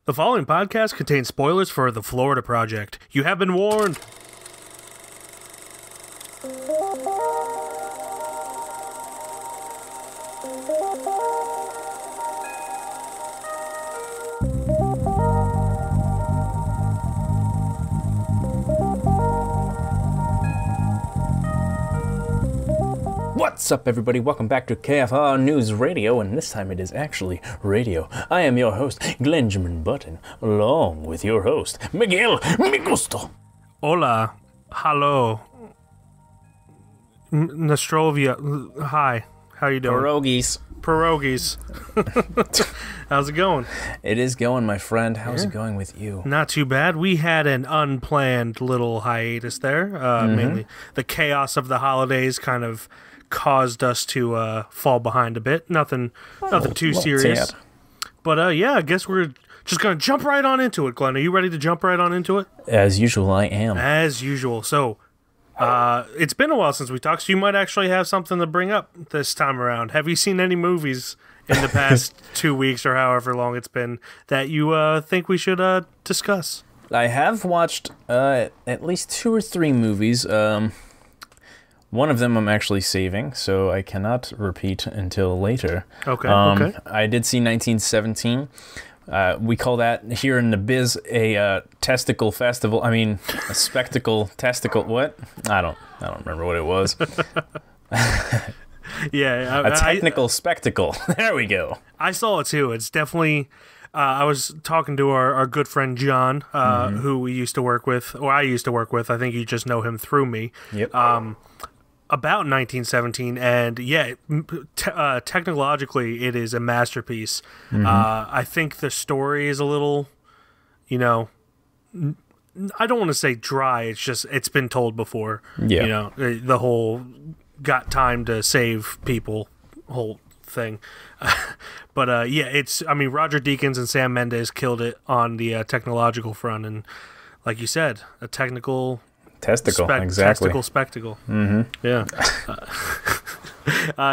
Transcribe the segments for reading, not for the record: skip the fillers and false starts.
The following podcast contains spoilers for The Florida Project. You have been warned. What's up, everybody? Welcome back to KFR News Radio, and this time it is actually radio. I am your host, Glenjamin Button, along with your host, Miguel Migusto. Hola. Hello. Nostrovia. Hi. How you doing? Pierogies. How's it going? It is going, my friend. How's it going with you? Not too bad. We had an unplanned little hiatus there. Mainly the chaos of the holidays kind of caused us to fall behind a bit. Nothing too serious. But yeah, I guess we're just going to jump right on into it, Glenn. Are you ready to jump right on into it? As usual, I am. As usual. So, it's been a while since we talked, so you might actually have something to bring up this time around. Have you seen any movies in the past 2 weeks or however long it's been that you think we should discuss? I have watched at least 2 or 3 movies. One of them I'm actually saving, so I cannot repeat until later. Okay. I did see 1917. We call that here in the biz a testicle festival. I mean, a spectacle testicle. What? I don't remember what it was. Yeah, a technical spectacle. There we go. I saw it too. It's definitely. I was talking to our good friend John, who we used to work with, or I used to work with. I think you just know him through me. Yep. About 1917, and yeah, technologically, it is a masterpiece. I think the story is a little, I don't want to say dry. It's just it's been told before. Yeah. The whole got time to save people whole thing. But yeah, Roger Deakins and Sam Mendes killed it on the technological front, and like you said, a technical. Testicle, exactly. Testicle spectacle. Yeah.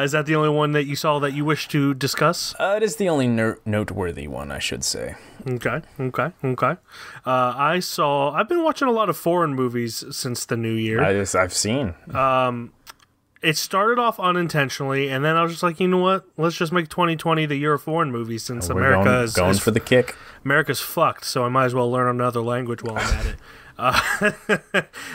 Is that the only one that you saw that you wish to discuss? It is the only noteworthy one, I should say. Okay. I've been watching a lot of foreign movies since the new year. I've seen. It started off unintentionally, and then I was just like, you know what? Let's just make 2020 the year of foreign movies since America is going for the kick. America's fucked, so I might as well learn another language while I'm at it.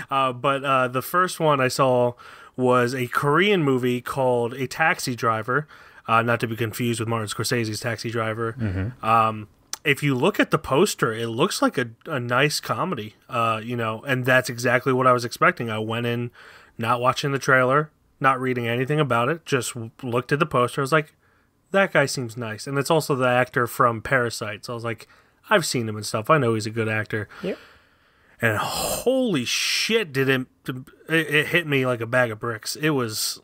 But the first one I saw was a Korean movie called A Taxi Driver, not to be confused with Martin Scorsese's Taxi Driver. If you look at the poster, it looks like a nice comedy, and that's exactly what I was expecting. I went in not watching the trailer, not reading anything about it, just looked at the poster. I was like, that guy seems nice. And it's also the actor from Parasite, so I was like, I've seen him and stuff. I know he's a good actor. Yep. And holy shit, it hit me like a bag of bricks. It was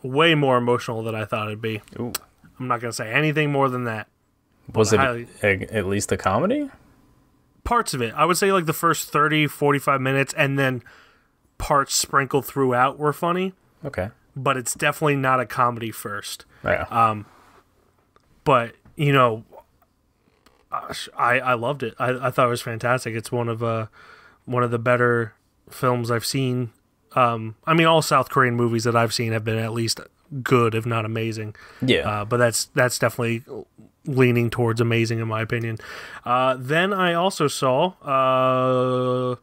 way more emotional than I thought it'd be. Ooh. I'm not going to say anything more than that. Was it at least a comedy? Parts of it. I would say like the first 30, 45 minutes, and then parts sprinkled throughout were funny. Okay. But it's definitely not a comedy first. Yeah. But, I loved it. I thought it was fantastic. It's one of the better films I've seen. All South Korean movies that I've seen have been at least good, if not amazing. Yeah. But that's definitely leaning towards amazing, in my opinion. Then I also saw.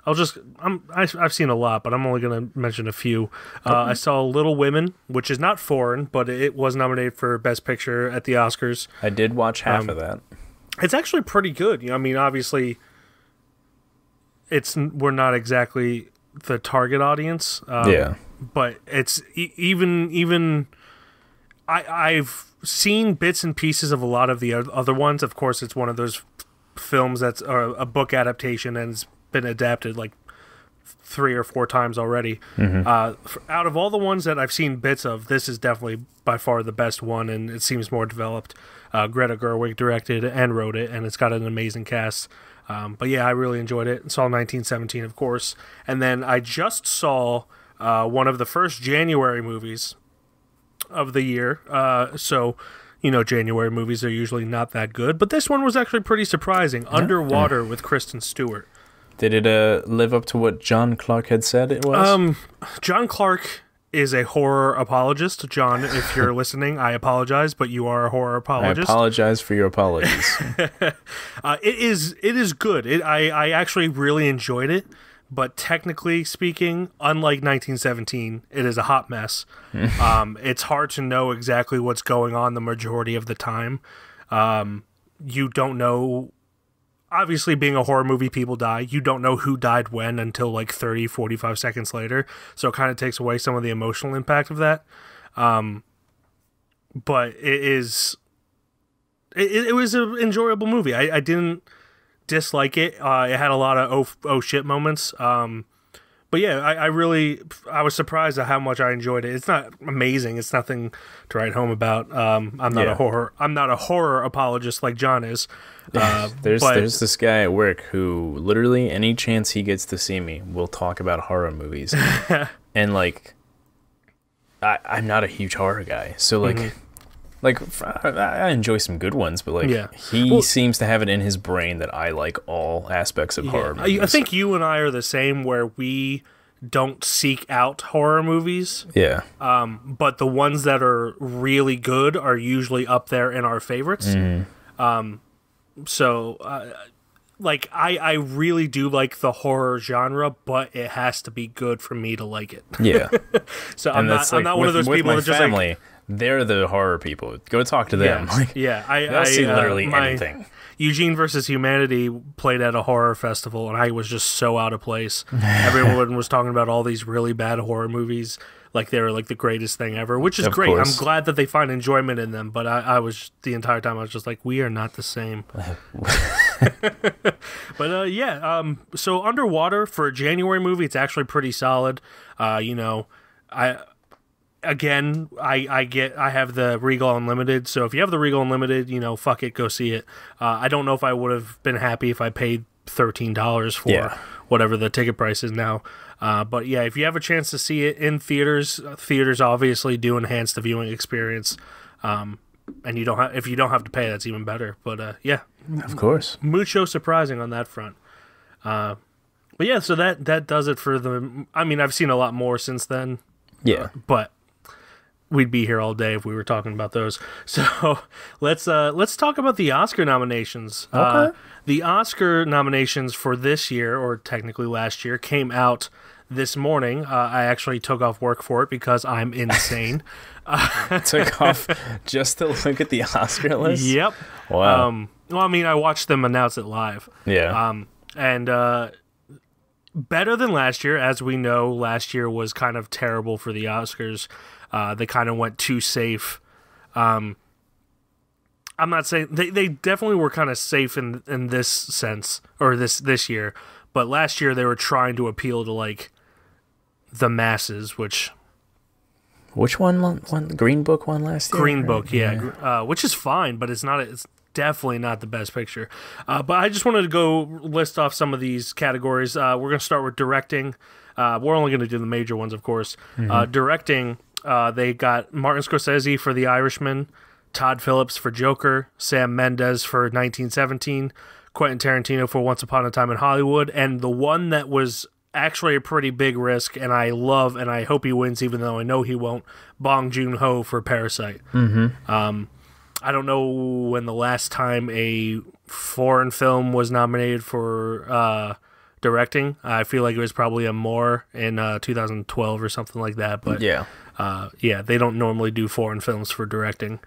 I've seen a lot, but I'm only going to mention a few. I saw Little Women, which is not foreign, but it was nominated for Best Picture at the Oscars. I did watch half of that. It's actually pretty good. Obviously, we're not exactly the target audience. Yeah. But it's even I've seen bits and pieces of a lot of the other ones. Of course, it's one of those films that's a book adaptation and it's been adapted like 3 or 4 times already. Out of all the ones that I've seen bits of, this is definitely by far the best one, and it seems more developed. Greta Gerwig directed and wrote it, and it's got an amazing cast. But yeah, I really enjoyed it. Saw 1917, of course. And then I just saw one of the first January movies of the year. So January movies are usually not that good, but this one was actually pretty surprising. Underwater with Kristen Stewart. Did it live up to what John Clark had said it was? John Clark is a horror apologist. John, if you're listening, I apologize, but you are a horror apologist. I apologize for your apologies. It is good. I actually really enjoyed it, but technically speaking, unlike 1917, it is a hot mess. It's hard to know exactly what's going on the majority of the time. You don't know. Obviously, being a horror movie, people die. You don't know who died when until like 30, 45 seconds later. So it kind of takes away some of the emotional impact of that. But it was an enjoyable movie. I didn't dislike it. It had a lot of oh shit moments. But yeah, I was surprised at how much I enjoyed it. It's not amazing. It's nothing to write home about. I'm not a horror apologist like John is. There's this guy at work who literally any chance he gets to see me will talk about horror movies. And like I'm not a huge horror guy. So like I enjoy some good ones, but he seems to have it in his brain that I like all aspects of horror movies. I think you and I are the same, where we don't seek out horror movies. Yeah. But the ones that are really good are usually up there in our favorites. So I really do like the horror genre, but it has to be good for me to like it. Yeah. So I'm not one of those people that just family, like, they're the I see literally anything. Eugene versus Humanity played at a horror festival, and I was just so out of place. Everyone was talking about all these really bad horror movies, like they were like the greatest thing ever, which is great. I'm glad that they find enjoyment in them, but I was, the entire time, I was just like, we are not the same. But so Underwater, for a January movie, it's actually pretty solid. I have the Regal Unlimited, so if you have the Regal Unlimited, fuck it, go see it. I don't know if I would have been happy if I paid $13 for whatever the ticket price is now. But yeah, if you have a chance to see it in theaters obviously do enhance the viewing experience. And if you don't have to pay, that's even better. But yeah, of course, mucho surprising on that front. But yeah, so that does it for the. I mean, I've seen a lot more since then. Yeah, but we'd be here all day if we were talking about those. So let's talk about the Oscar nominations. Okay. The Oscar nominations for this year, or technically last year, came out this morning. I actually took off work for it because I'm insane. Took off just to look at the Oscar list? Yep. Wow. Well, I mean, I watched them announce it live. Yeah. And better than last year. As we know, last year was kind of terrible for the Oscars. They kind of went too safe. I'm not saying they definitely were kind of safe in this sense, or this year, but last year they were trying to appeal to like the masses, which one won? Green Book won last year? Green Book, yeah. Which is fine, but it's definitely not the best picture. But I just wanted to go list off some of these categories. We're going to start with directing. We're only going to do the major ones, of course. Directing, they got Martin Scorsese for The Irishman, Todd Phillips for Joker, Sam Mendes for 1917, Quentin Tarantino for Once Upon a Time in Hollywood, and the one that was actually a pretty big risk, and I love, and I hope he wins, even though I know he won't, Bong Joon-ho for Parasite. I don't know when the last time a foreign film was nominated for directing. I feel like it was probably a more in 2012 or something like that. But they don't normally do foreign films for directing.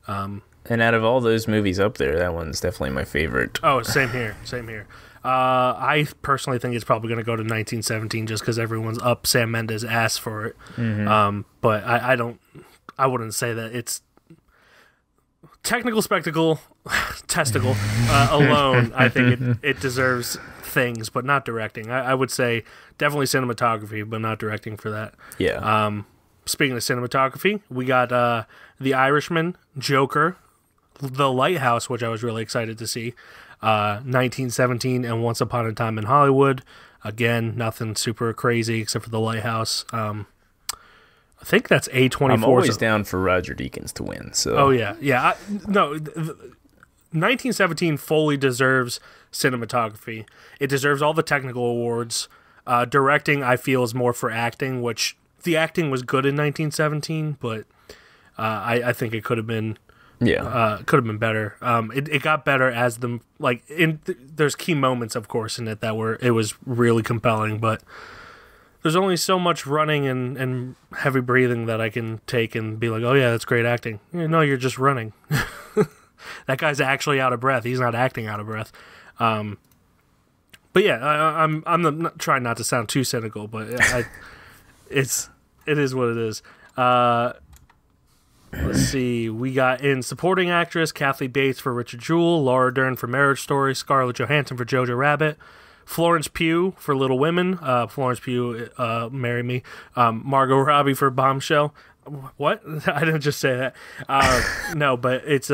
And out of all those movies up there, that one's definitely my favorite. Oh, same here. I personally think it's probably going to go to 1917 just because everyone's up Sam Mendes' ass for it. But I wouldn't say that it's technical spectacle, testicle alone. I think it deserves things, but not directing. I would say definitely cinematography, but not directing for that. Yeah. Speaking of cinematography, we got The Irishman, Joker, The Lighthouse, which I was really excited to see, 1917, and Once Upon a Time in Hollywood. Again, nothing super crazy except for The Lighthouse. I think that's A24. I'm always down for Roger Deakins to win. So. Oh yeah. No, 1917 fully deserves cinematography. It deserves all the technical awards. Directing, I feel, is more for acting, which the acting was good in 1917, but I think it could have been better. It got better as there's key moments, of course, in it it was really compelling, but there's only so much running and heavy breathing that I can take and be like, oh yeah, that's great acting. No, you're just running. That guy's actually out of breath. He's not acting out of breath. But yeah, I'm not trying not to sound too cynical, but it is what it is. Let's see. We got in supporting actress Kathy Bates for Richard Jewell, Laura Dern for Marriage Story, Scarlett Johansson for Jojo Rabbit, Florence Pugh for Little Women. Florence Pugh, Marry Me. Margot Robbie for Bombshell. What? I didn't just say that. No, but it's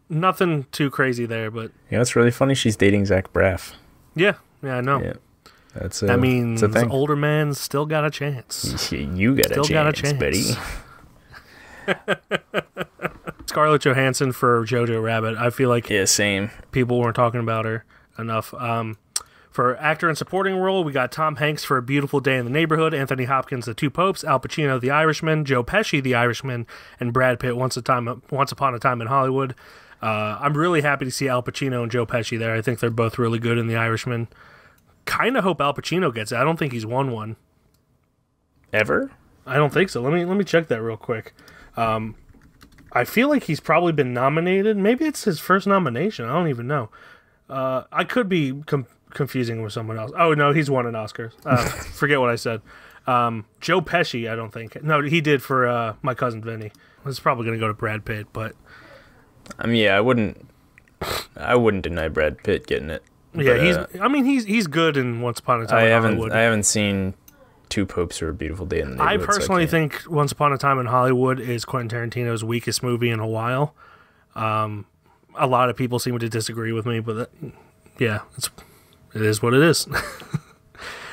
nothing too crazy there. But yeah, it's really funny. She's dating Zach Braff. Yeah, I know. Yeah, that means the older man still got a chance. You got a chance, Betty. Scarlett Johansson for Jojo Rabbit. I feel like same. People weren't talking about her enough. For actor in supporting role, we got Tom Hanks for A Beautiful Day in the Neighborhood, Anthony Hopkins, The Two Popes, Al Pacino, The Irishman, Joe Pesci, The Irishman, and Brad Pitt, Once Upon a Time in Hollywood. I'm really happy to see Al Pacino and Joe Pesci there. I think they're both really good in The Irishman. Kind of hope Al Pacino gets it. I don't think he's won one. Ever? I don't think so. Let me check that real quick. I feel like he's probably been nominated. Maybe it's his first nomination. I don't even know. I could be confusing with someone else. Oh, no, he's won an Oscar. Forget what I said. Joe Pesci, I don't think. No, he did for My Cousin Vinny. It's probably going to go to Brad Pitt, but... I wouldn't deny Brad Pitt getting it. Yeah, he's good in Once Upon a Time in Hollywood. I haven't seen Two Popes or A Beautiful Day in the Neighborhood. I personally think Once Upon a Time in Hollywood is Quentin Tarantino's weakest movie in a while. A lot of people seem to disagree with me, but it is what it is.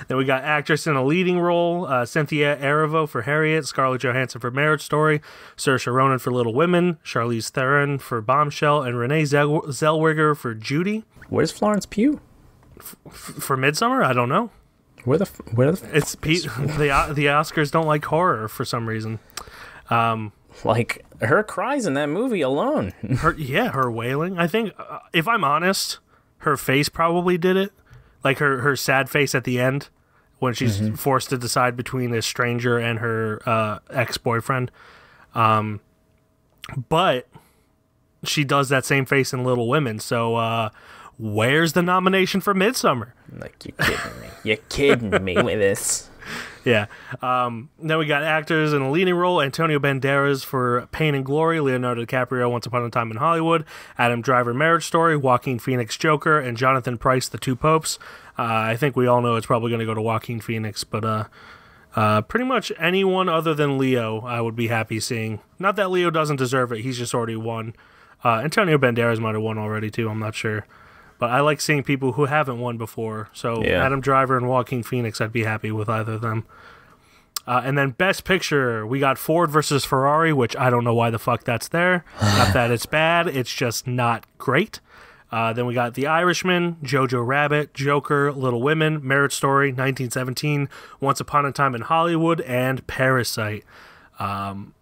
Then we got actress in a leading role, Cynthia Erivo for Harriet, Scarlett Johansson for Marriage Story, Saoirse Ronan for Little Women, Charlize Theron for Bombshell, and Renee Zellweger for Judy. Where's Florence Pugh? For Midsommar? I don't know. Where the it's the Oscars don't like horror for some reason. Like her cries in that movie alone. her wailing. I think if I'm honest, her face probably did it. Like her sad face at the end when she's forced to decide between a stranger and her ex-boyfriend. But she does that same face in Little Women. So where's the nomination for Midsommar? Like, you're kidding me. You're kidding me with this. Yeah. Then we got actors in a leading role, Antonio Banderas for Pain and Glory, Leonardo DiCaprio, Once Upon a Time in Hollywood, Adam Driver, Marriage Story, Joaquin Phoenix, Joker, and Jonathan Pryce, The Two Popes. I think we all know it's probably going to go to Joaquin Phoenix, but pretty much anyone other than Leo I would be happy seeing. Not that Leo doesn't deserve it, he's just already won. Antonio Banderas might have won already too, I'm not sure. But I like seeing people who haven't won before. So Adam Driver and Joaquin Phoenix, I'd be happy with either of them. And then Best Picture, we got Ford versus Ferrari, which I don't know why the fuck that's there. Not that it's bad, it's just not great. Then we got The Irishman, Jojo Rabbit, Joker, Little Women, Marriage Story, 1917, Once Upon a Time in Hollywood, and Parasite. Out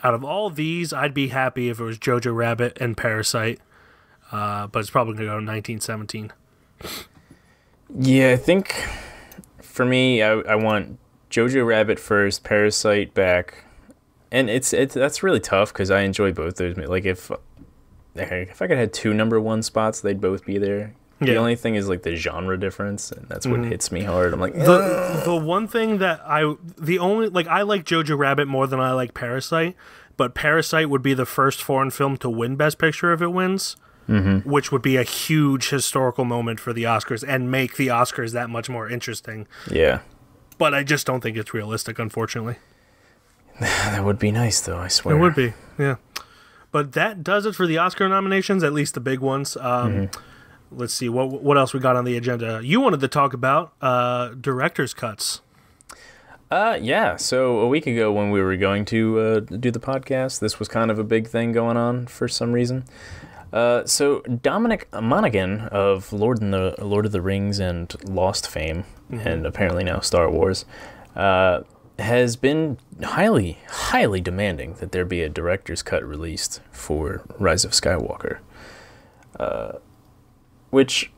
of all these, I'd be happy if it was Jojo Rabbit and Parasite. But it's probably going to go to 1917. Yeah, I think for me, I want Jojo Rabbit first, Parasite back. And that's really tough because I enjoy both those. Like, if I could have two number one spots, they'd both be there. Yeah. The only thing is, like, the genre difference, and that's what hits me hard. I'm like, the one thing that I like Jojo Rabbit more than I like Parasite, but Parasite would be the first foreign film to win Best Picture if it wins. Which would be a huge historical moment for the Oscars and make the Oscars that much more interesting. Yeah. But I just don't think it's realistic, unfortunately. That would be nice, though, I swear. It would be, yeah. But that does it for the Oscar nominations, at least the big ones. Let's see, what else we got on the agenda? You wanted to talk about director's cuts. Yeah, so a week ago when we were going to do the podcast, this was kind of a big thing going on for some reason. So Dominic Monaghan of Lord of the Rings and Lost fame, and apparently now Star Wars, has been highly, highly demanding that there be a director's cut released for Rise of Skywalker. Which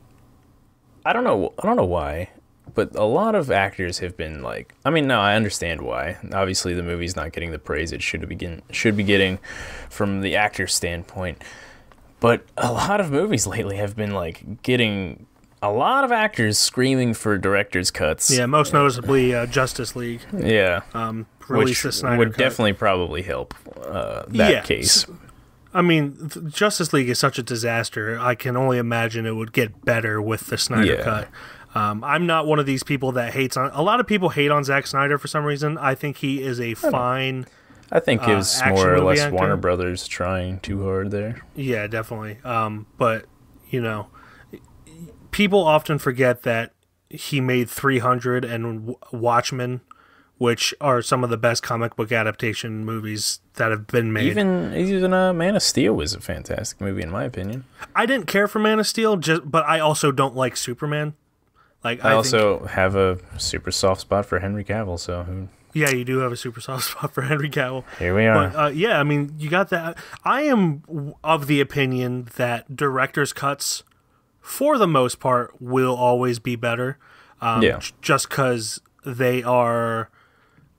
I don't know why. But a lot of actors have been like, I mean, no, I understand why. Obviously, the movie's not getting the praise it should be getting from the actor's standpoint. But a lot of movies lately have been like getting a lot of actors screaming for director's cuts. Yeah, most noticeably Justice League. Yeah, Release the Snyder would cut. definitely probably help that case. I mean, Justice League is such a disaster. I can only imagine it would get better with the Snyder cut. I'm not one of these people that hates on... A lot of people hate on Zack Snyder for some reason. I think he is a fine... I think it was more or less actor. Warner Brothers trying too hard there. Yeah, definitely. But, you know, people often forget that he made 300 and Watchmen, which are some of the best comic book adaptation movies that have been made. Even Man of Steel was a fantastic movie, in my opinion. I didn't care for Man of Steel, but I also don't like Superman. Like I also have a super soft spot for Henry Cavill, so... Yeah, you do have a super soft spot for Henry Cavill. Here we are. But, yeah, I mean, you got that. I am of the opinion that director's cuts, for the most part, will always be better. Just because they are,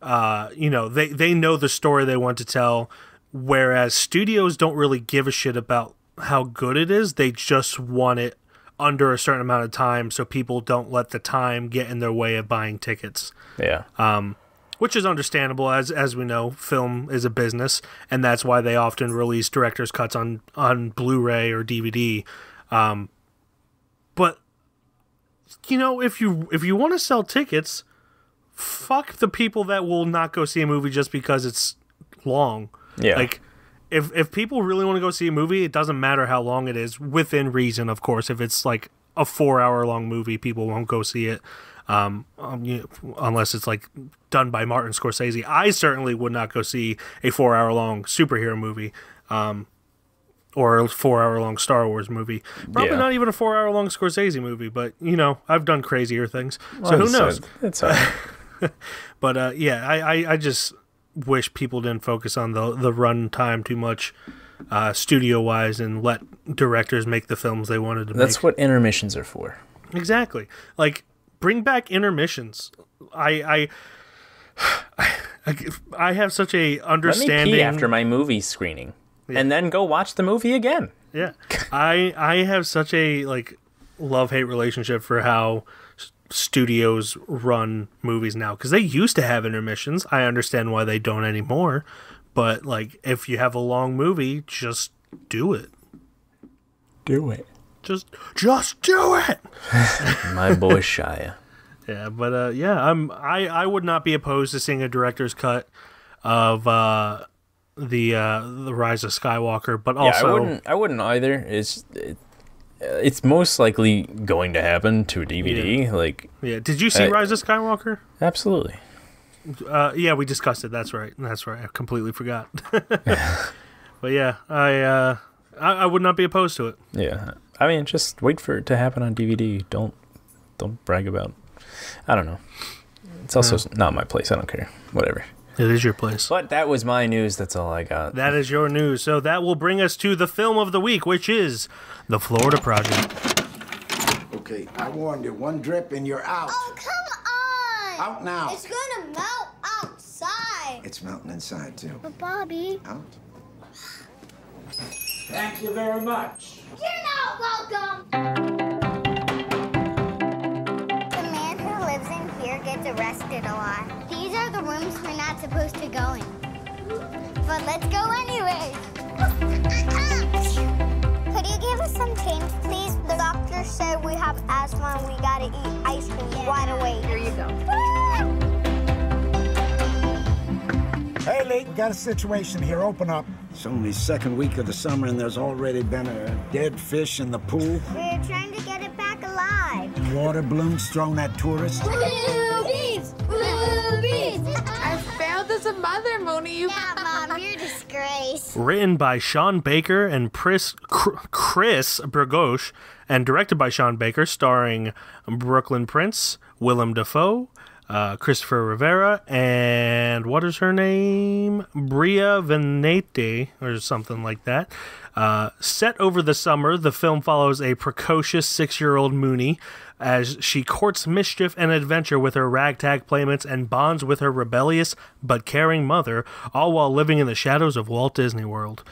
they know the story they want to tell, whereas studios don't really give a shit about how good it is. They just want it under a certain amount of time so people don't let the time get in their way of buying tickets. Yeah. Which is understandable, as we know, film is a business, and that's why they often release director's cuts on Blu-ray or DVD. But, you know, if you want to sell tickets, fuck the people that will not go see a movie just because it's long. Yeah. Like, if people really want to go see a movie, it doesn't matter how long it is, within reason, of course. If it's like a 4-hour-long movie, people won't go see it. Unless it's like done by Martin Scorsese. I certainly would not go see a 4-hour-long superhero movie, or a 4-hour-long Star Wars movie. Probably not even a 4-hour-long Scorsese movie, but you know, I've done crazier things. So who knows? It's all right. But I just wish people didn't focus on the run time too much, studio wise, and let directors make the films they wanted to make. That's what intermissions are for. Exactly. Like, bring back intermissions. I have such a understanding. Let me pee after my movie screening, and then go watch the movie again. Yeah, I have such a love-hate relationship for how studios run movies now, because they used to have intermissions. I understand why they don't anymore, but like, if you have a long movie, just do it. Do it. Just do it. My boy Shia. Yeah, but I would not be opposed to seeing a director's cut of the Rise of Skywalker, but also I wouldn't either. It's most likely going to happen to a DVD. Yeah. Did you see Rise of Skywalker? Absolutely. Yeah, we discussed it. That's right. I completely forgot. But yeah, I would not be opposed to it. Yeah. I mean, just wait for it to happen on DVD. Don't brag about. I don't know. It's also not my place. I don't care. Whatever. It is your place. But that was my news. That's all I got. That is your news. So that will bring us to the film of the week, which is The Florida Project. Okay, I warned you. One drip and you're out. Oh, come on! Out now. It's gonna melt outside. It's melting inside, too. But Bobby... Out. Thank you very much. You're not welcome! The man who lives in here gets arrested a lot. These are the rooms we're not supposed to go in. But let's go anyway. Could you give us some change, please? The doctor said we have asthma and we gotta eat ice cream right away. Here you go. Hey, Lee, we got a situation here. Open up. It's only second week of the summer and there's already been a dead fish in the pool. We're trying to get it back alive. Water balloons thrown at tourists. Boobies! Boobies! I failed as a mother, Mooney. Yeah, Mom, you're a disgrace. Written by Sean Baker and Chris Burgos, and directed by Sean Baker, starring Brooklyn Prince, Willem Dafoe, Christopher Rivera, and what is her name? Bria Venete, or something like that. Set over the summer, the film follows a precocious 6-year-old Mooney as she courts mischief and adventure with her ragtag playmates and bonds with her rebellious but caring mother, all while living in the shadows of Walt Disney World.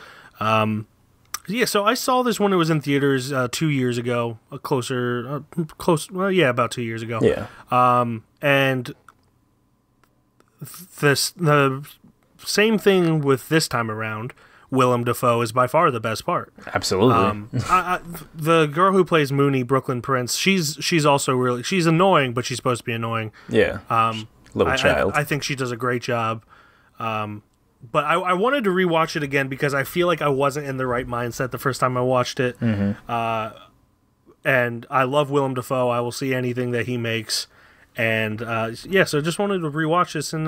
Yeah, so I saw this when it was in theaters 2 years ago, about 2 years ago. Yeah. And the same thing with this time around. Willem Dafoe is by far the best part. Absolutely. The girl who plays Mooney, Brooklyn Prince, she's also she's annoying, but she's supposed to be annoying. Yeah. Little child. I think she does a great job. But I wanted to rewatch it again because I feel like I wasn't in the right mindset the first time I watched it. Mm-hmm. And I love Willem Dafoe. I will see anything that he makes. And so I just wanted to rewatch this and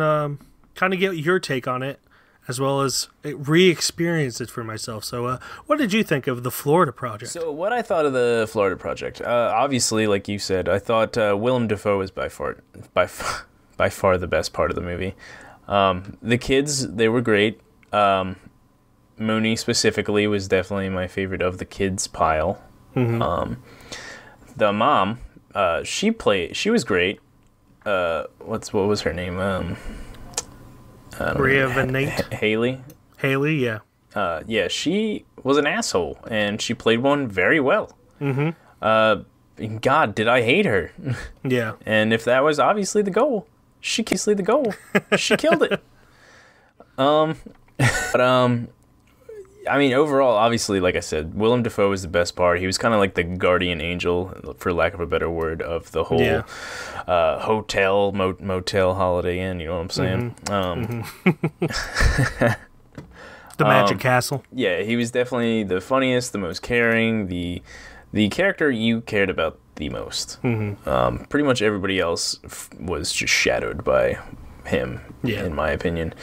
kind of get your take on it, as well as re-experience it for myself. So what did you think of the Florida Project? So what I thought of the Florida Project, obviously, like you said, I thought Willem Dafoe was by far the best part of the movie. The kids, they were great. Mooney specifically was definitely my favorite of the kids pile. Mm-hmm. The mom, she was great. What was her name? Bria Venete? Haley, yeah. Yeah, she was an asshole, and she played one very well. Mm-hmm. God, did I hate her? Yeah. And if that was obviously the goal, she killed it. I mean, overall, obviously, like I said, Willem Dafoe was the best part. He was kind of like the guardian angel, for lack of a better word, of the whole hotel, motel, Holiday Inn. You know what I'm saying? Mm-hmm. The Magic Castle. Yeah, he was definitely the funniest, the most caring, the character you cared about the most. Mm-hmm. Pretty much everybody else was just shadowed by him, in my opinion.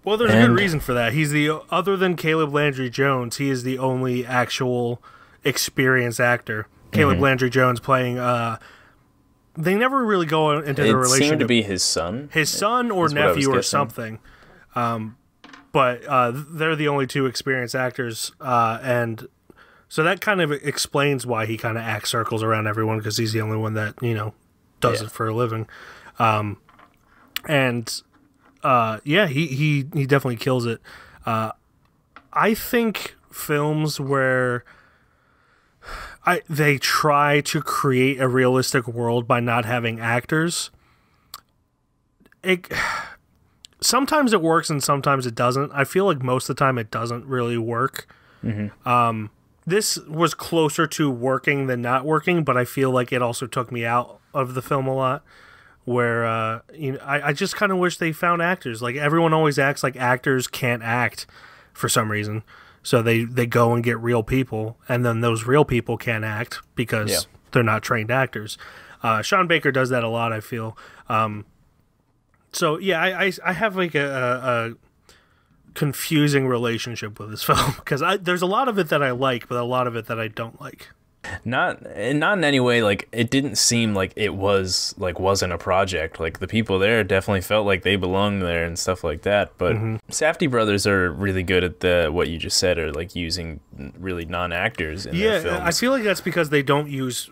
Well, there's a good reason for that. He's other than Caleb Landry Jones, he is the only actual experienced actor. Caleb Landry Jones playing. They never really go into the relationship. It seemed to be his son, or nephew or something. But they're the only two experienced actors, and so that kind of explains why he kind of acts circles around everyone, because he's the only one that does it for a living. He definitely kills it. I think films where they try to create a realistic world by not having actors, sometimes it works and sometimes it doesn't. I feel like most of the time it doesn't really work. Mm-hmm. This was closer to working than not working, but I feel like it also took me out of the film a lot. Where I just kind of wish they found actors. Like, everyone always acts like actors can't act for some reason, so they go and get real people, and then those real people can't act because they're not trained actors. Sean Baker does that a lot, I feel. I have like a confusing relationship with this film because there's a lot of it that I like, but a lot of it that I don't like. Not in any way. Like, it didn't seem like it wasn't a project. Like, the people there definitely felt like they belonged there and stuff like that. But Safdie brothers are really good at what you just said, or like using really non-actors in their films. I feel like that's because they don't use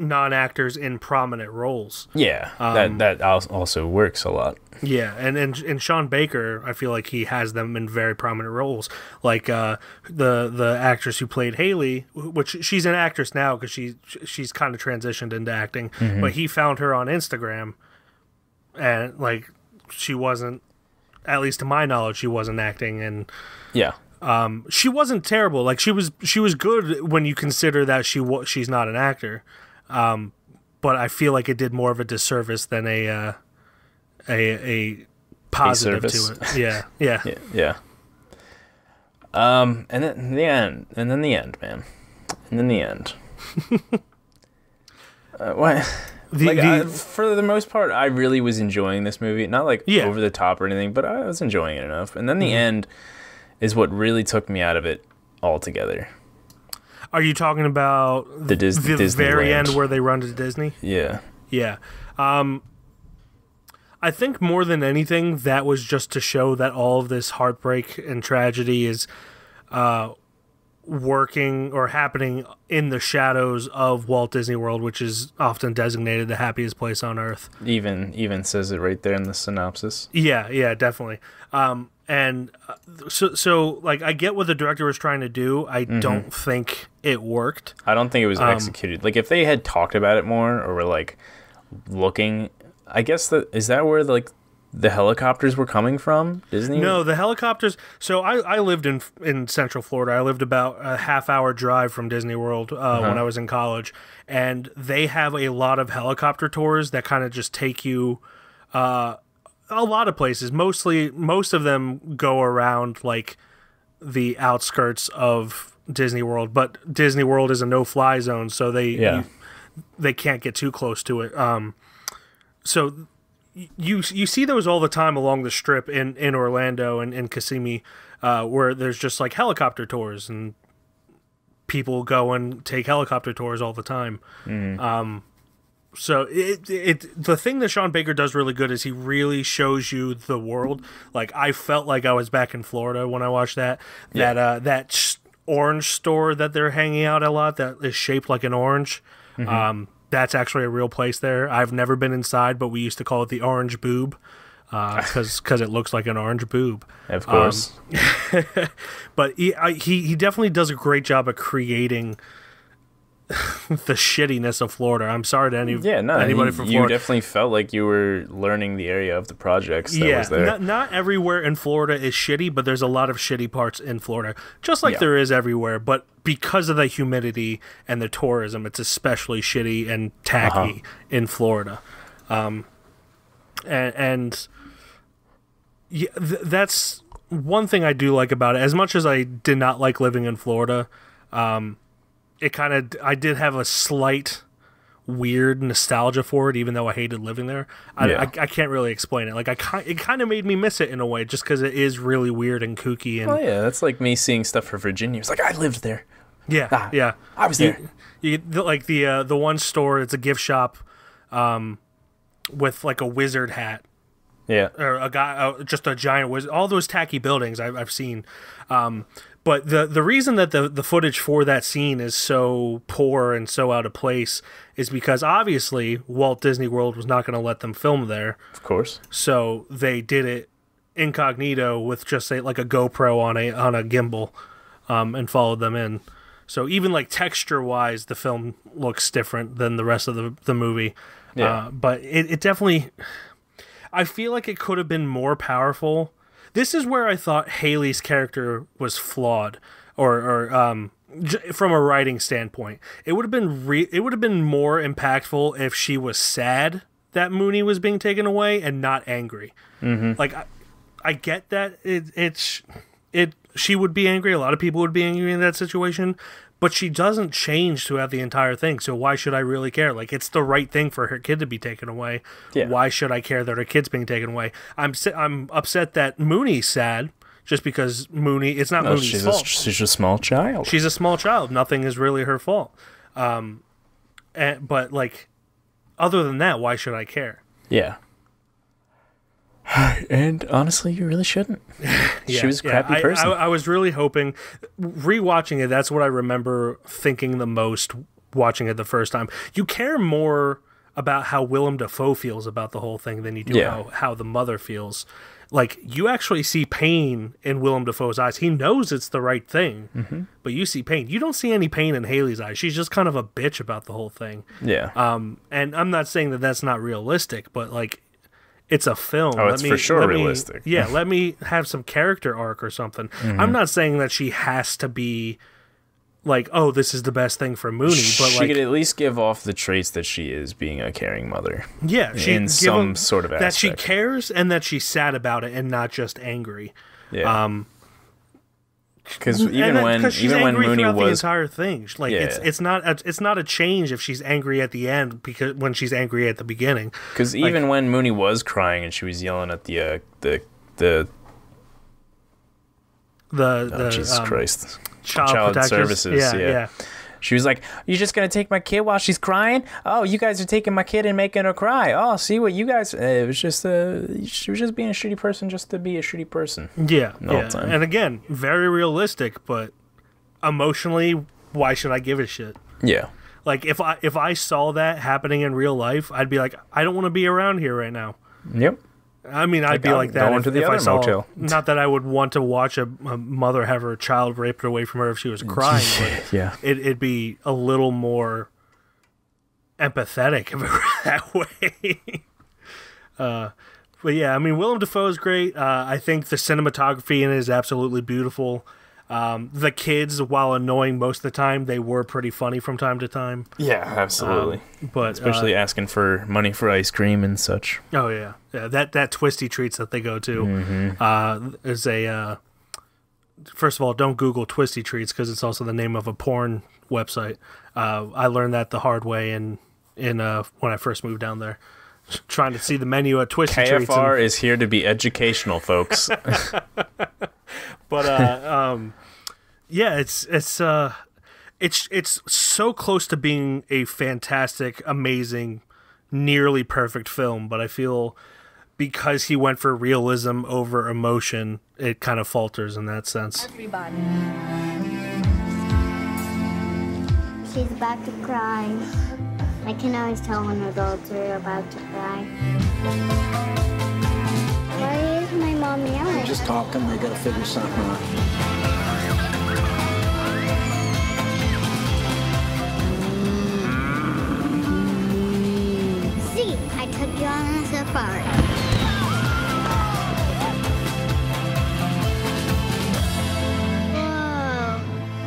non-actors in prominent roles. Yeah, that also works a lot. Yeah, and Sean Baker, I feel like he has them in very prominent roles. Like the actress who played Haley, which she's an actress now because she's kind of transitioned into acting, but he found her on Instagram, and like she wasn't, at least to my knowledge, she wasn't acting, and she wasn't terrible. Like she was good when you consider that she's not an actor. But I feel like it did more of a disservice than a positive to it. Yeah. And then the end, man. And then the end. For the most part, I really was enjoying this movie. Not like over the top or anything, but I was enjoying it enough. And then the end is what really took me out of it altogether. Are you talking about the very end where they run to Disney? Yeah. Yeah. I think more than anything, that was just to show that all of this heartbreak and tragedy is working or happening in the shadows of Walt Disney World, which is often designated the happiest place on Earth. Even says it right there in the synopsis. Yeah, definitely. So like, I get what the director was trying to do. I don't think it worked. I don't think it was executed. Like, if they had talked about it more or were like looking, I guess is that where like the helicopters were coming from? Disney? No, the helicopters. So I lived in Central Florida. I lived about a half-hour drive from Disney World when I was in college, and they have a lot of helicopter tours that kind of just take you a lot of places. Most of them go around like the outskirts of Disney World, but Disney World is a no-fly zone, so they can't get too close to it. So you see those all the time along the strip in Orlando and in Kissimmee, where there's just like helicopter tours and people go and take helicopter tours all the time. So the thing that Sean Baker does really good is he really shows you the world. Like, I felt like I was back in Florida when I watched that. Yeah. That orange store that they're hanging out a lot that is shaped like an orange. That's actually a real place there. I've never been inside, but we used to call it the Orange Boob because it looks like an orange boob. Of course. But he definitely does a great job of creating the shittiness of Florida. I'm sorry to anybody from Florida. You definitely felt like you were learning the area of the projects that was there. Not everywhere in Florida is shitty, but there's a lot of shitty parts in Florida, just like there is everywhere. But because of the humidity and the tourism, it's especially shitty and tacky in Florida. That's one thing I do like about it. As much as I did not like living in Florida, I did have a slight weird nostalgia for it, even though I hated living there. I can't really explain it. Like, it kind of made me miss it in a way, just because it is really weird and kooky. And that's like me seeing stuff for Virginia. It's like, I lived there. Yeah. I was there. Like the one store, it's a gift shop, with like a wizard hat. Yeah. Or a guy, just a giant wizard. All those tacky buildings I've seen. But the reason that the footage for that scene is so poor and so out of place is because obviously Walt Disney World was not going to let them film there. Of course. So they did it incognito with just like a GoPro on a gimbal, and followed them in. So even like texture wise, the film looks different than the rest of the movie. Yeah. But it definitely, I feel like it could have been more powerful. This is where I thought Haley's character was flawed, or from a writing standpoint. It would have been more impactful if she was sad that Mooney was being taken away and not angry. Like, I get that she would be angry. A lot of people would be angry in that situation, but she doesn't change throughout the entire thing. So why should I really care? Like, it's the right thing for her kid to be taken away. Yeah. Why should I care that her kid's being taken away? I'm upset that Mooney's sad just because it's not Mooney's fault. She's a small child. She's a small child. Nothing is really her fault. But like, other than that, why should I care? Yeah. And honestly, you really shouldn't. She was a crappy person. I was really hoping, rewatching it, that's what I remember thinking the most watching it the first time. You care more about how Willem Dafoe feels about the whole thing than you do how the mother feels. Like, you actually see pain in Willem Dafoe's eyes. He knows it's the right thing, but you see pain. You don't see any pain in Haley's eyes. She's just kind of a bitch about the whole thing. Yeah. And I'm not saying that that's not realistic, but like, it's a film. Oh, it's for sure realistic. Let me have some character arc or something. I'm not saying that she has to be like, oh, this is the best thing for Mooney, but she could at least give off the traits that she is being a caring mother. Yeah, in some sort of aspect. That she cares and that she's sad about it and not just angry. Yeah. Because even when Mooney the was entire thing, like it's not a change if she's angry at the end because when she's angry at the beginning. Because even when Mooney was crying and she was yelling at the Jesus Christ, child services, yeah. She was like, "You just gonna take my kid while she's crying? Oh, you guys are taking my kid and making her cry. Oh, see what you guys." It was just she was just being a shitty person just to be a shitty person. Yeah, all the time. And again, very realistic, but emotionally, why should I give a shit? Yeah. Like if I saw that happening in real life, I'd be like, I don't want to be around here right now. Yep. I mean, I'd be like that if I saw. Motel. Not that I would want to watch a mother have her child raped away from her if she was crying. But yeah, it'd be a little more empathetic if it were that way. But yeah, I mean, Willem Dafoe is great. I think the cinematography in it is absolutely beautiful. The kids, while annoying most of the time, they were pretty funny from time to time. Yeah, absolutely. But especially asking for money for ice cream and such. Oh yeah, that Twisty Treats that they go to is a. First of all, don't Google Twisty Treats because it's also the name of a porn website. I learned that the hard way in when I first moved down there, trying to see the menu at Twisty Treats. KFR is here to be educational, folks. But yeah, it's so close to being a fantastic, amazing, nearly perfect film. But I feel because he went for realism over emotion, it kind of falters in that sense. Everybody. She's about to cry. I can always tell when adults are about to cry. Why is my mom yelling? Just talking, they gotta figure something out. See, I took you on a safari. Whoa.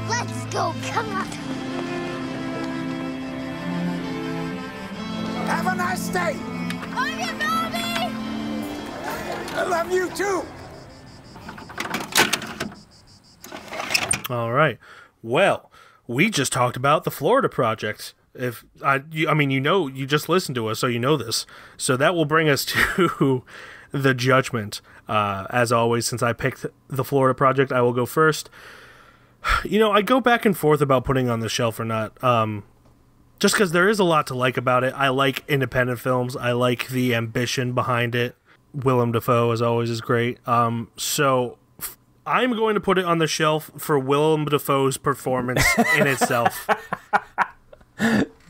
Let's go, come on. Have a nice day. On your baby! I love you too. All right. Well, we just talked about the Florida Project. You just listened to us, so you know this. So that will bring us to the judgment. As always, since I picked the Florida Project, I will go first. I go back and forth about putting it on the shelf or not. Just because there is a lot to like about it. I like independent films. I like the ambition behind it. Willem Dafoe, as always, is great. So I'm going to put it on the shelf for Willem Dafoe's performance in itself.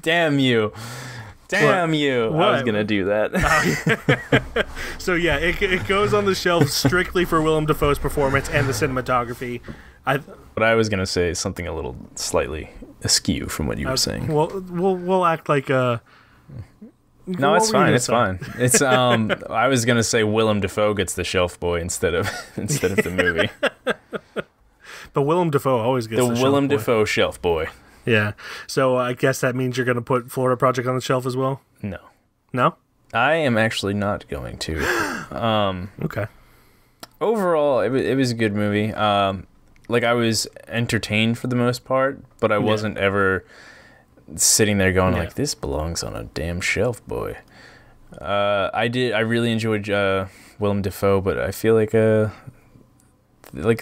Damn you. Damn you. What? I was going to do that. So yeah, it goes on the shelf strictly for Willem Dafoe's performance and the cinematography. But I was going to say something a little slightly askew from what you were saying. Well, we'll act like No, it's fine. It's fine. It's I was gonna say Willem Dafoe gets the shelf boy instead of the movie. But Willem Dafoe always gets the Willem Dafoe shelf boy. Yeah. So I guess that means you're gonna put Florida Project on the shelf as well. No. No. I am actually not going to. Okay. Overall, it was a good movie. Like I was entertained for the most part, but I wasn't ever sitting there going like, this belongs on a damn shelf, boy. I really enjoyed Willem Dafoe, but I feel like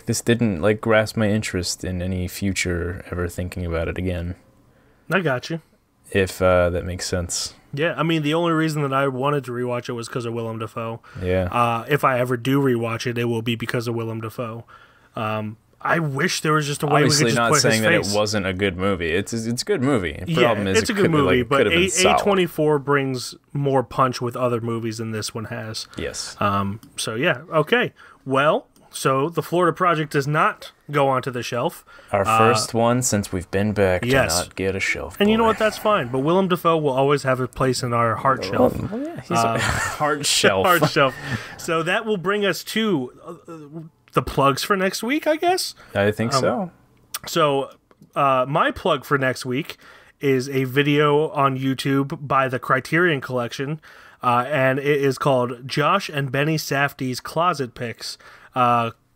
this didn't like grasp my interest in any future ever thinking about it again. I got you. If that makes sense. Yeah, I mean, the only reason that I wanted to rewatch it was because of Willem Dafoe. Yeah. If I ever do rewatch it, it will be because of Willem Dafoe. I wish there was just a way obviously we could just not saying that it wasn't a good movie. It's a good movie. The problem is it's a good movie, but A24 brings more punch with other movies than this one has. Yes. So yeah, okay. Well, so the Florida Project does not go onto the shelf. Our first one since we've been back to not get a shelf. And you know what? That's fine. But Willem Dafoe will always have a place in our heart shelf. Well, yeah, he's a heart shelf. Heart shelf. So that will bring us to the plugs for next week, I guess. I think so. So my plug for next week is a video on YouTube by the Criterion Collection, and it is called Josh and Benny Safdie's Closet Picks.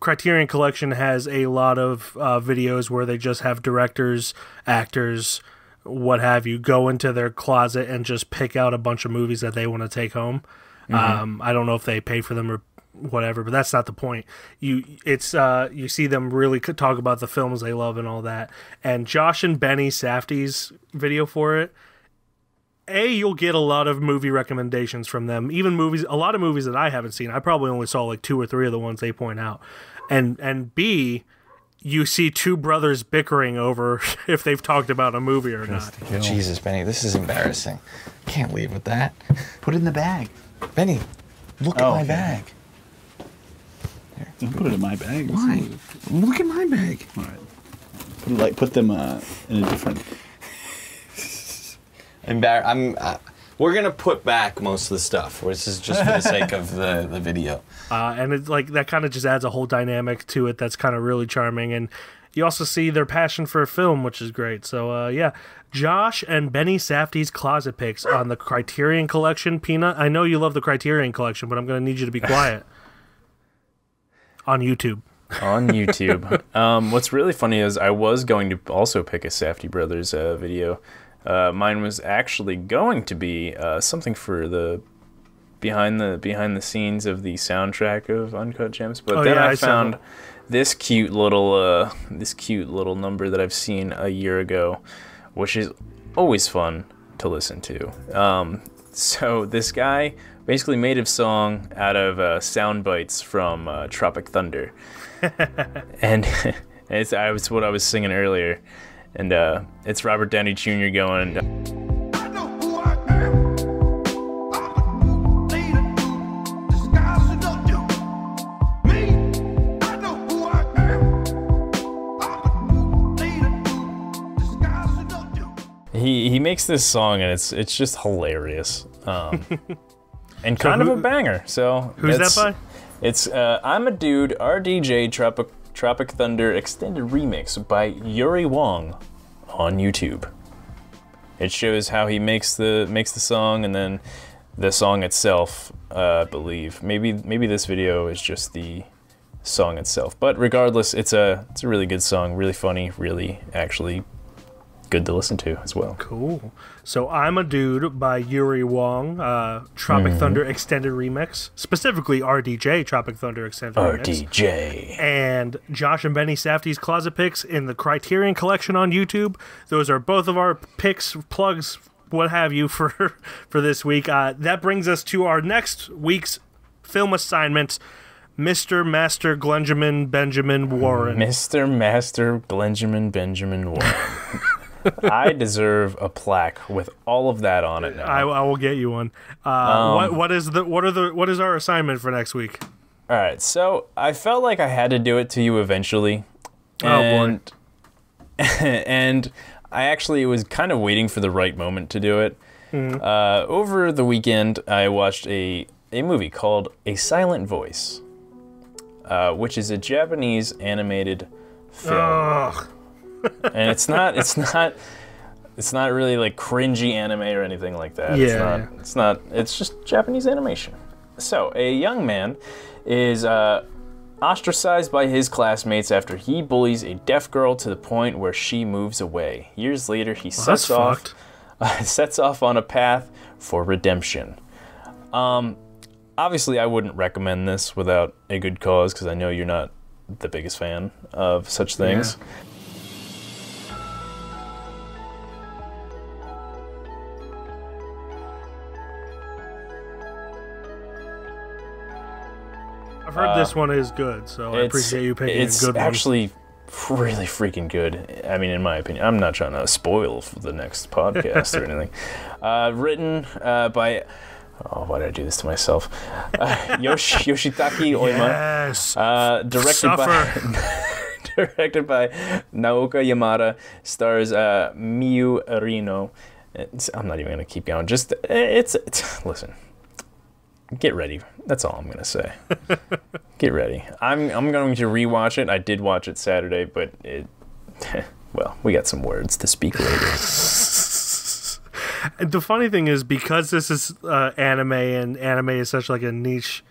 Criterion Collection has a lot of videos where they just have directors, actors, what have you, go into their closet and just pick out a bunch of movies that they want to take home. I don't know if they pay for them or whatever, but that's not the point. You see them really talk about the films they love and all that. And Josh and Benny Safdie's video for it, you'll get a lot of movie recommendations from them, even a lot of movies that I haven't seen. I probably only saw like 2 or 3 of the ones they point out. And B, you see two brothers bickering over if they've talked about a movie or not. Jesus, Benny, this is embarrassing. I can't leave with that. Put it in the bag. Benny, look at my bag. Here. Don't put it in my bag. Why? Look at my bag. All right. Put them in a different... We're gonna put back most of the stuff. This is just for the sake of the video. And it's like that kind of just adds a whole dynamic to it that's kind of really charming. And you also see their passion for film, which is great. So yeah, Josh and Benny Safdie's closet picks on the Criterion Collection. Peanut, I know you love the Criterion Collection, but I'm gonna need you to be quiet. On YouTube. On YouTube. What's really funny is I was going to also pick a Safdie Brothers video. Mine was actually going to be something for the behind the scenes of the soundtrack of Uncut Gems, but I found this cute little number that I've seen a year ago, which is always fun to listen to. So this guy basically made a song out of sound bites from Tropic Thunder, and it's what I was singing earlier. And it's Robert Downey Jr. going. I know who I am. I'm a new leader, disguising the you. Me, I know who I am. I'm a new leader, disguising the you. He makes this song and it's just hilarious, and kind of a banger. So who's that by? It's I'm a Dude, RDJ Tropic Thunder Extended Remix by Yuri Wong on YouTube. It shows how he makes the song and then the song itself, I believe. Maybe this video is just the song itself. But regardless, it's a really good song, really funny, really actually good to listen to as well. Cool. So I'm a Dude by Yuri Wong, Tropic Thunder Extended Remix, specifically RDJ Tropic Thunder Extended Remix. RDJ. And Josh and Benny Safdie's closet picks in the Criterion Collection on YouTube. Those are both of our picks, plugs, what have you for this week. That brings us to our next week's film assignment, Mr. Master Glenjamin Benjamin Warren. Mr. Master Glenjamin Benjamin Warren. I deserve a plaque with all of that on it now. I will get you one. What is our assignment for next week? All right, so I felt like I had to do it to you eventually. Oh boy. And I actually was kind of waiting for the right moment to do it. Over the weekend, I watched a movie called A Silent Voice, which is a Japanese animated film. Ugh. And it's not really like cringy anime or anything like that. Yeah. It's just Japanese animation. So a young man is ostracized by his classmates after he bullies a deaf girl to the point where she moves away. Years later, he sets off on a path for redemption. Obviously, I wouldn't recommend this without a good cause because I know you're not the biggest fan of such things. Yeah. I've heard this one is good, so I appreciate you picking a good one. It's actually really freaking good. I mean, in my opinion. I'm not trying to spoil the next podcast or anything. Written by... Oh, why did I do this to myself? Yoshitaki Oima. Yes. Directed by Naoka Yamada. Stars Miyu Arino. I'm not even going to keep going. Just, listen. Get ready. That's all I'm going to say. Get ready. I'm going to rewatch it. I did watch it Saturday, but well, we got some words to speak later. And the funny thing is, because this is anime, and anime is such like a niche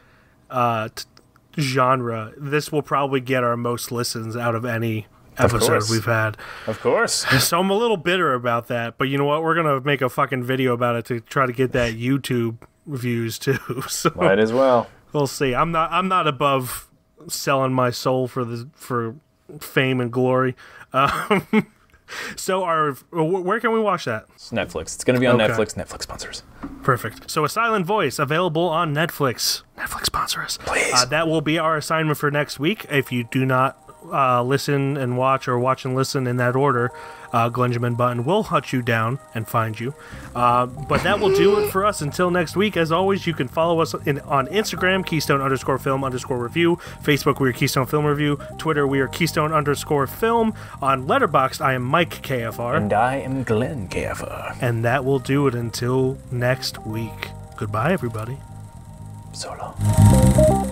genre, this will probably get our most listens out of any episode we've had. Of course. So I'm a little bitter about that, but you know what? We're gonna make a fucking video about it to try to get that YouTube views too. So Might as well. we'll see. I'm not above selling my soul for fame and glory. So where can we watch that? It's Netflix. It's going to be on Okay. Netflix. Netflix sponsors. Perfect. So A Silent Voice, available on Netflix. Netflix sponsor us. Please. That will be our assignment for next week. If you do not listen and watch, or watch and listen in that order, Glenjamin Button will hunt you down and find you. But that will do it for us until next week. As always, you can follow us on Instagram, Keystone_film_review. Facebook, we are Keystone Film Review. Twitter, we are Keystone_film. On Letterboxd, I am Mike KFR. And I am Glenn KFR. And that will do it until next week. Goodbye, everybody. So long.